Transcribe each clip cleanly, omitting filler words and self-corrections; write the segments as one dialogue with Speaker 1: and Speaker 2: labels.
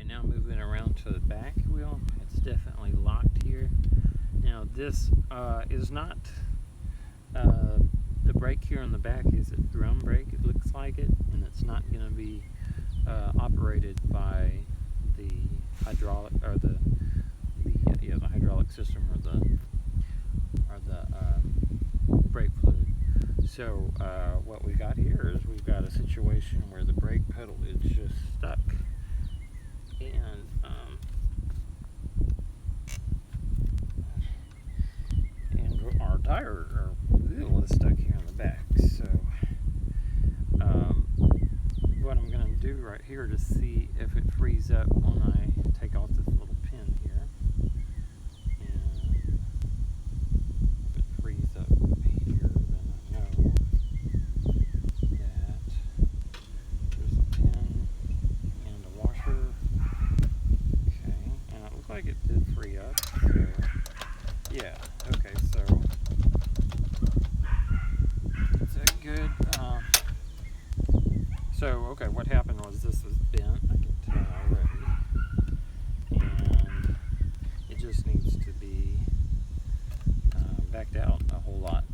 Speaker 1: Alright, now moving around to the back wheel. It's definitely locked here. Now this is not, the brake here on the back is a drum brake, it looks like it, and it's not going to be operated by the hydraulic, or the hydraulic system, or the brake fluid. So what we got here is we've got a situation where the brake pedal is just stuck, and our tire wheel is stuck here in the back. So what I'm going to do right here to see if it frees up when I take off this little pin here, and if it frees up here, then I know that there's a pin and a washer. Okay, and it looks like it did free up. So yeah, okay, so is that good? Okay, what happened was this was bent, I can tell already, and it just needs to be backed out a whole lot.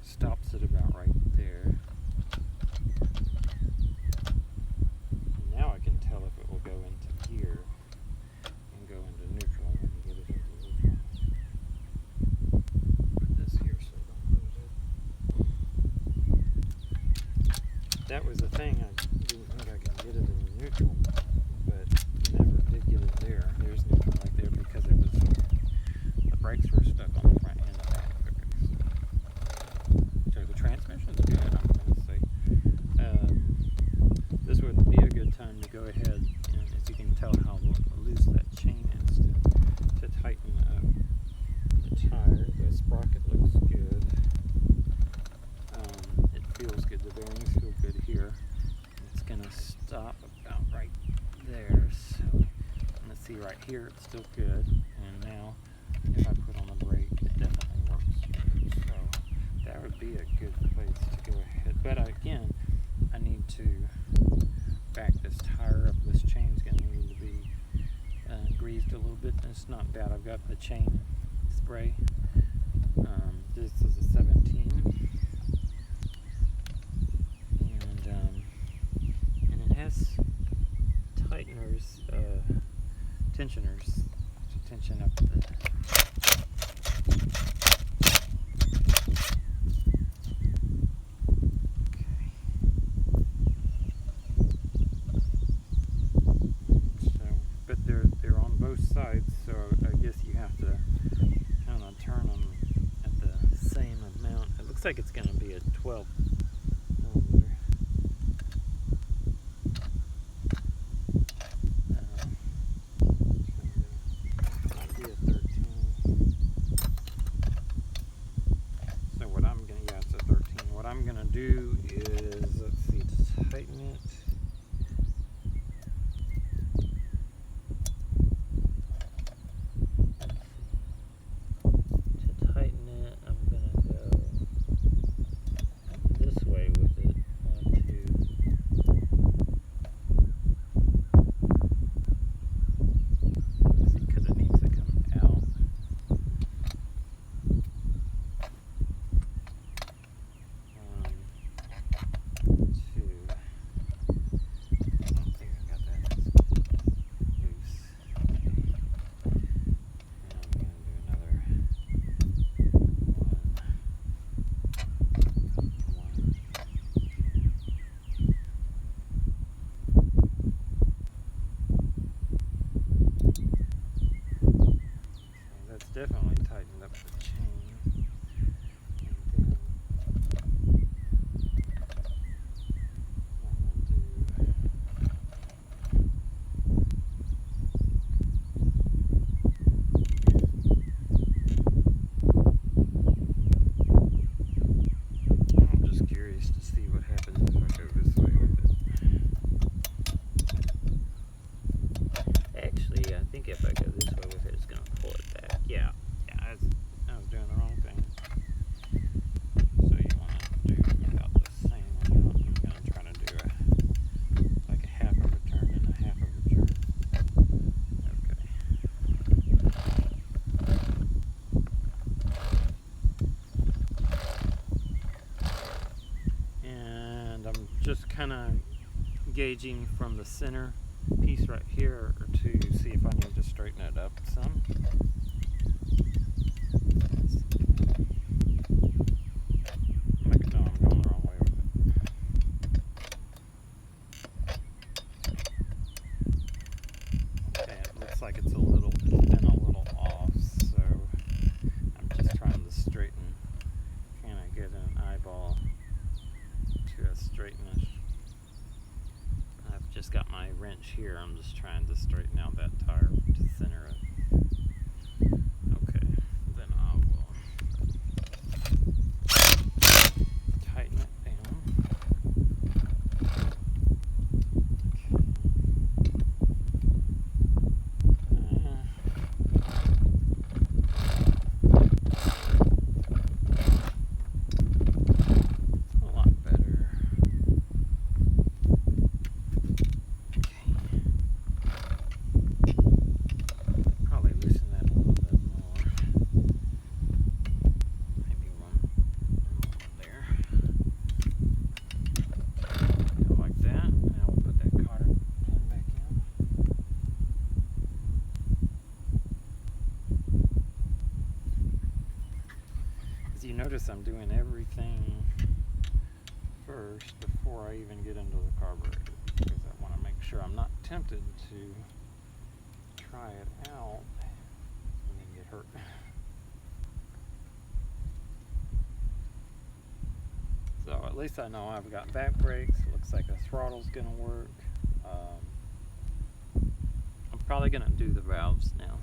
Speaker 1: Stops it about right there. And now I can tell if it will go into gear and go into neutral. Let me get it into neutral. Put this here so I don't lose it. That was the thing, I didn't think I could get it in neutral, but never did get it there. There's neutral right there because it was, the brakes were stuck on the front end of that. Transmission's good, I'm going to say. This would be a good time to go ahead, and as you can tell how loose that chain is, to tighten up the tire. The sprocket looks good. It feels good. The bearings feel good here. It's going to stop about right there. So let's see, right here it's still good. And now if I put on the brake, it definitely works. So that would be a good place to go ahead. But again, I need to back this tire up. This chain's going to need to be greased a little bit. It's not bad. I've got the chain spray. This is a 17. And it has tighteners, tensioners to tension up the sides, so I guess you have to kind of turn them at the same amount. It looks like it's going to be a 12 millimeter. Might be a 13. So what I'm going to, yeah, it's a 13. What I'm going to do is, let's see, to tighten it. just kind of gauging from the center piece right here to see if I need to straighten it up some. No, I'm going the wrong way with it. Okay, it looks like it's been a little off, so I'm just trying to straighten, kind of get an eyeball to a straightness. I've just got my wrench here. I'm just trying to straighten out that tire to center it. Okay, then I will tighten it down. A lot better. Probably loosen that a little bit more. Maybe one there. Go like that. Now we'll put that cotter pin back in. As you notice, I'm doing everything first before I even get into the carburetor, because I want to make sure I'm not tempted to try it out and then get hurt. So at least I know I've got back brakes. It looks like the throttle's gonna work. I'm probably gonna do the valves now.